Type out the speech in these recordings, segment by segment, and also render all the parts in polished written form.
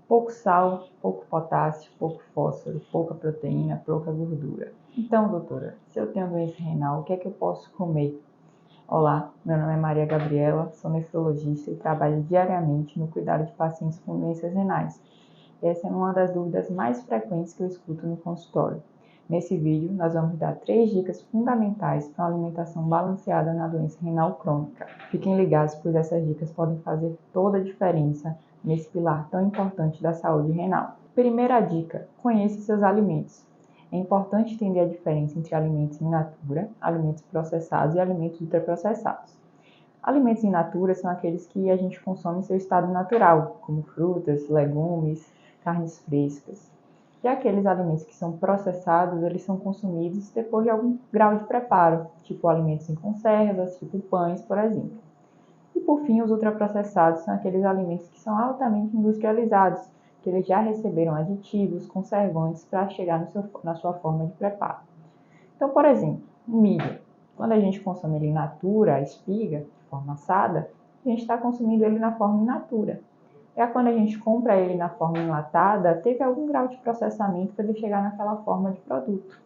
Pouco sal, pouco potássio, pouco fósforo, pouca proteína, pouca gordura. Então, doutora, se eu tenho doença renal, o que é que eu posso comer? Olá, meu nome é Maria Gabriela, sou nefrologista e trabalho diariamente no cuidado de pacientes com doenças renais. Essa é uma das dúvidas mais frequentes que eu escuto no consultório. Nesse vídeo, nós vamos dar 3 dicas fundamentais para uma alimentação balanceada na doença renal crônica. Fiquem ligados, pois essas dicas podem fazer toda a diferença nesse pilar tão importante da saúde renal. Primeira dica: conheça seus alimentos. É importante entender a diferença entre alimentos in natura, alimentos processados e alimentos ultraprocessados. Alimentos in natura são aqueles que a gente consome em seu estado natural, como frutas, legumes, carnes frescas. Já aqueles alimentos que são processados, eles são consumidos depois de algum grau de preparo, tipo alimentos em conservas, tipo pães, por exemplo. E por fim, os ultraprocessados são aqueles alimentos que são altamente industrializados, que eles já receberam aditivos, conservantes para chegar na sua forma de preparo. Então, por exemplo, o milho. Quando a gente consome ele in natura, a espiga, de forma assada, a gente está consumindo ele na forma in natura. Já quando a gente compra ele na forma enlatada, teve algum grau de processamento para ele chegar naquela forma de produto.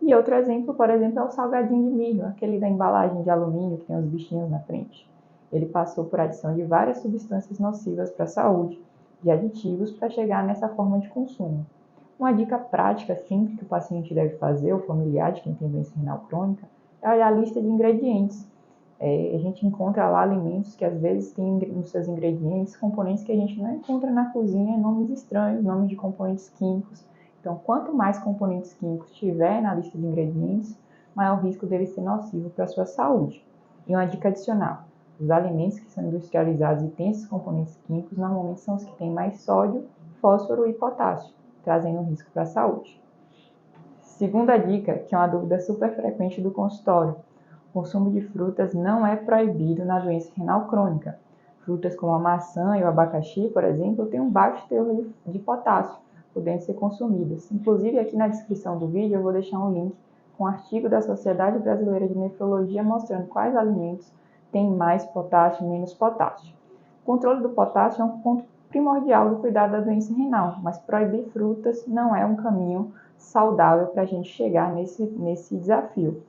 E outro exemplo, por exemplo, é o salgadinho de milho, aquele da embalagem de alumínio que tem os bichinhos na frente. Ele passou por adição de várias substâncias nocivas para a saúde, de aditivos, para chegar nessa forma de consumo. Uma dica prática sempre que o paciente deve fazer, o familiar de quem tem doença renal crônica, é olhar a lista de ingredientes. A gente encontra lá alimentos que às vezes têm nos seus ingredientes componentes que a gente não encontra na cozinha, nomes estranhos, nomes de componentes químicos. Então, quanto mais componentes químicos tiver na lista de ingredientes, maior o risco dele ser nocivo para a sua saúde. E uma dica adicional: os alimentos que são industrializados e têm esses componentes químicos normalmente são os que têm mais sódio, fósforo e potássio, trazendo um risco para a saúde. Segunda dica, que é uma dúvida super frequente do consultório: o consumo de frutas não é proibido na doença renal crônica. Frutas como a maçã e o abacaxi, por exemplo, têm um baixo teor de potássio, podendo ser consumidas. Inclusive, aqui na descrição do vídeo eu vou deixar um link com um artigo da Sociedade Brasileira de Nefrologia mostrando quais alimentos têm mais potássio e menos potássio. O controle do potássio é um ponto primordial do cuidado da doença renal, mas proibir frutas não é um caminho saudável para a gente chegar nesse desafio.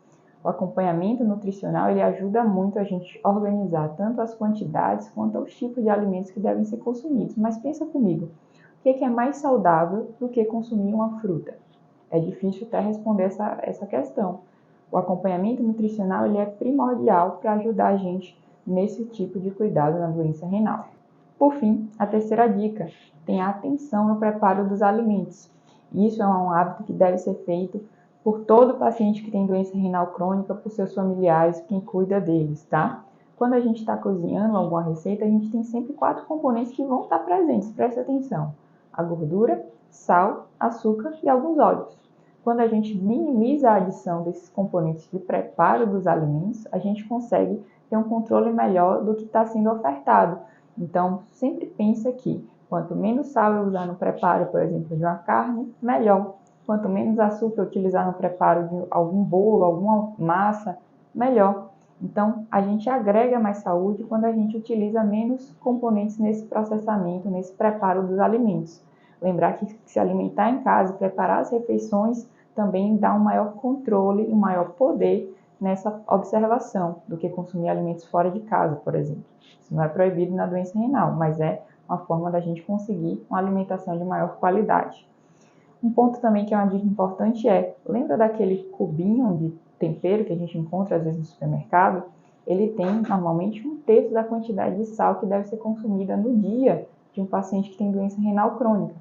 O acompanhamento nutricional ele ajuda muito a gente a organizar tanto as quantidades quanto os tipos de alimentos que devem ser consumidos. Mas pensa comigo, o que é mais saudável do que consumir uma fruta? É difícil até responder essa questão. O acompanhamento nutricional ele é primordial para ajudar a gente nesse tipo de cuidado na doença renal. Por fim, a terceira dica: tenha atenção no preparo dos alimentos. Isso é um hábito que deve ser feito por todo paciente que tem doença renal crônica, por seus familiares, quem cuida deles, tá? Quando a gente está cozinhando alguma receita, a gente tem sempre 4 componentes que vão estar presentes, preste atenção: a gordura, sal, açúcar e alguns óleos. Quando a gente minimiza a adição desses componentes de preparo dos alimentos, a gente consegue ter um controle melhor do que está sendo ofertado. Então, sempre pensa que quanto menos sal eu usar no preparo, por exemplo, de uma carne, melhor. Quanto menos açúcar eu utilizar no preparo de algum bolo, alguma massa, melhor. Então, a gente agrega mais saúde quando a gente utiliza menos componentes nesse processamento, nesse preparo dos alimentos. Lembrar que se alimentar em casa, preparar as refeições, também dá um maior controle e um maior poder nessa observação do que consumir alimentos fora de casa, por exemplo. Isso não é proibido na doença renal, mas é uma forma da gente conseguir uma alimentação de maior qualidade. Um ponto também que é uma dica importante lembra daquele cubinho de tempero que a gente encontra às vezes no supermercado? Ele tem normalmente 1/3 da quantidade de sal que deve ser consumida no dia de um paciente que tem doença renal crônica.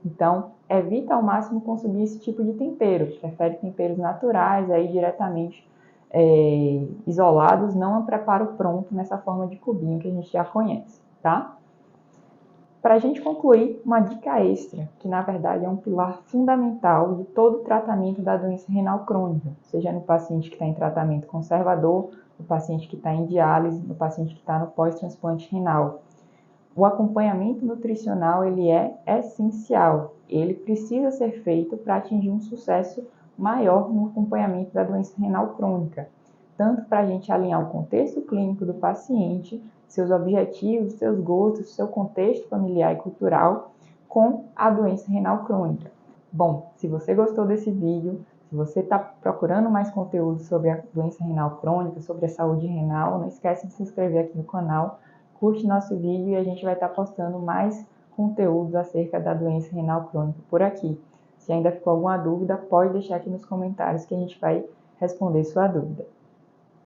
Então, evita ao máximo consumir esse tipo de tempero. Prefere temperos naturais, aí diretamente isolados, não um preparo pronto nessa forma de cubinho que a gente já conhece, tá? Para a gente concluir, uma dica extra, que na verdade é um pilar fundamental de todo o tratamento da doença renal crônica, seja no paciente que está em tratamento conservador, no paciente que está em diálise, no paciente que está no pós-transplante renal. O acompanhamento nutricional ele é essencial, ele precisa ser feito para atingir um sucesso maior no acompanhamento da doença renal crônica, tanto para a gente alinhar o contexto clínico do paciente, seus objetivos, seus gostos, seu contexto familiar e cultural, com a doença renal crônica. Bom, se você gostou desse vídeo, se você está procurando mais conteúdo sobre a doença renal crônica, sobre a saúde renal, não esquece de se inscrever aqui no canal, curte nosso vídeo e a gente vai estar postando mais conteúdos acerca da doença renal crônica por aqui. Se ainda ficou alguma dúvida, pode deixar aqui nos comentários que a gente vai responder sua dúvida.